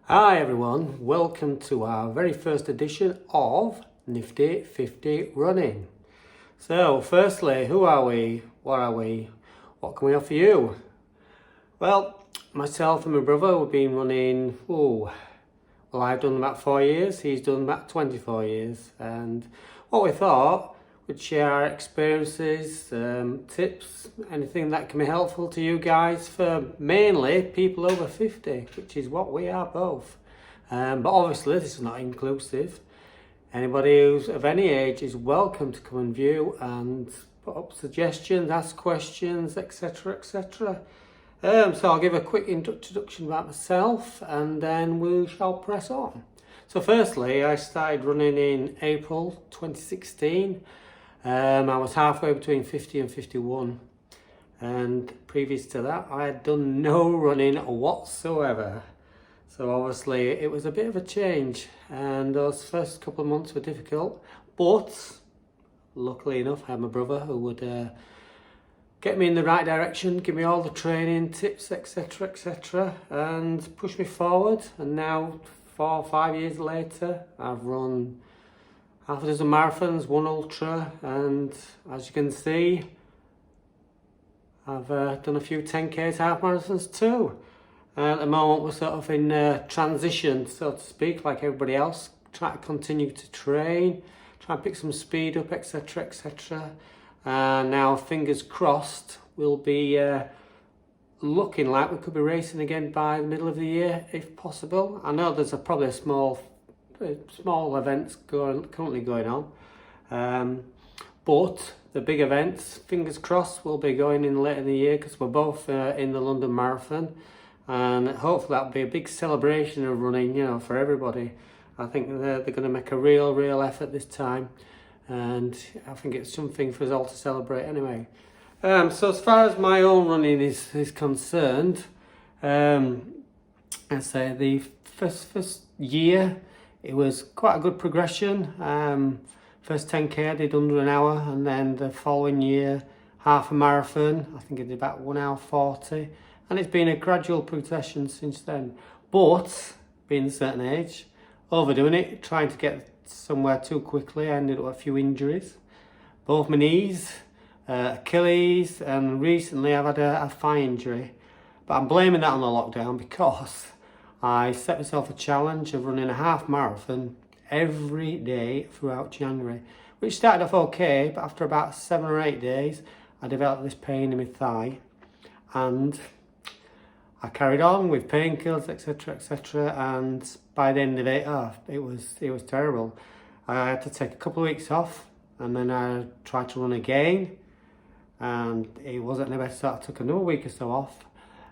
Hi everyone, welcome to our very first edition of Nifty 50 Running. So firstly, who are we? What are we? What can we offer you? Well, myself and my brother, we've been running, I've done about 4 years, he's done about 24 years. And what we thought, we'd share our experiences, tips, anything that can be helpful to you guys for mainly people over 50, which is what we are both. But obviously this is not inclusive. Anybody who's of any age is welcome to come and view and put up suggestions, ask questions, etc, etc. So I'll give a quick introduction about myself and then we shall press on. So firstly, I started running in April 2016. I was halfway between 50 and 51, and previous to that I had done no running whatsoever. So obviously it was a bit of a change, and those first couple of months were difficult, but luckily enough I had my brother who would get me in the right direction, give me all the training tips, etc, etc, and push me forward. And now 4 or 5 years later I've run half a dozen marathons, one ultra, and as you can see I've done a few 10Ks, half marathons too. At the moment we're sort of in transition, so to speak, like everybody else, trying to continue to train, try and pick some speed up, etc, etc. Now fingers crossed we'll be looking like we could be racing again by the middle of the year if possible. I know there's probably a small events currently going on, but the big events, fingers crossed, will be going in later in the year because we're both in the London Marathon, and hopefully that'll be a big celebration of running, you know, for everybody. I think they're going to make a real effort this time, and I think it's something for us all to celebrate anyway. So as far as my own running is concerned, I say the first year it was quite a good progression. First 10K I did under an hour, and then the following year half a marathon, I think I did about 1 hour 40, and it's been a gradual progression since then. But being a certain age, overdoing it, trying to get somewhere too quickly, I ended up with a few injuries, both my knees, Achilles, and recently I've had a thigh injury, but I'm blaming that on the lockdown because I set myself a challenge of running a half marathon every day throughout January, which started off okay, but after about 7 or 8 days I developed this pain in my thigh, and I carried on with painkillers, etc, etc, and by the end of it, it was terrible. I had to take a couple of weeks off, and then I tried to run again, and it wasn't the best, so I took another week or so off,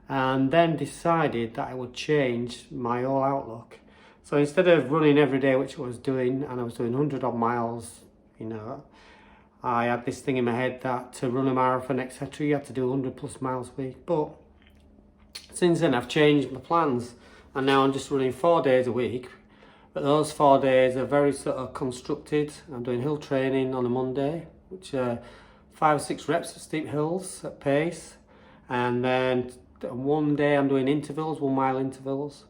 and then decided that I would change my whole outlook. So instead of running every day, which I was doing, and I was doing 100 odd miles, you know, I had this thing in my head that to run a marathon, etc, you have to do 100 plus miles a week. But since then I've changed my plans, and now I'm just running 4 days a week. But those 4 days are very sort of constructed. I'm doing hill training on a Monday, which are 5 or 6 reps of steep hills at pace, and then one day I'm doing intervals, 1 mile intervals.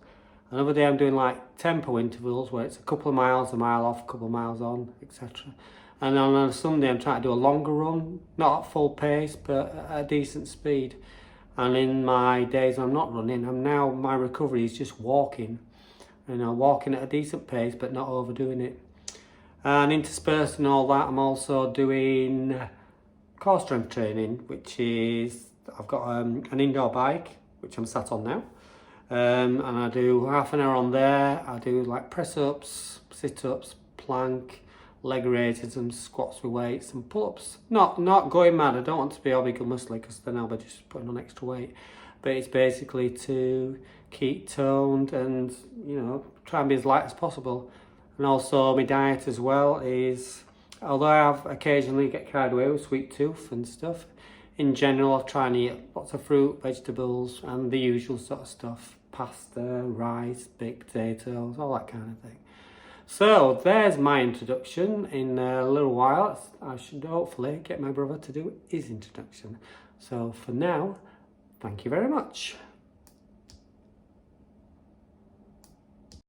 Another day I'm doing like tempo intervals where it's a couple of miles, a mile off, a couple of miles on, etc. And on a Sunday I'm trying to do a longer run, not at full pace, but at a decent speed. And in my days I'm not running, my recovery is just walking. You know, walking at a decent pace, but not overdoing it. And interspersed in all that, I'm also doing core strength training, which is, I've got an indoor bike, which I'm sat on now. And I do half an hour on there. I do like press-ups, sit-ups, plank, leg raises and squats with weights and pull-ups. Not going mad. I don't want to be all big and muscly because then I'll be just putting on extra weight. But it's basically to keep toned and, you know, try and be as light as possible. And also my diet as well is, although I occasionally get carried away with sweet tooth and stuff, in general I try and eat lots of fruit, vegetables and the usual sort of stuff. Pasta, rice, baked potatoes, all that kind of thing. So there's my introduction. In a little while I should hopefully get my brother to do his introduction. So for now, thank you very much.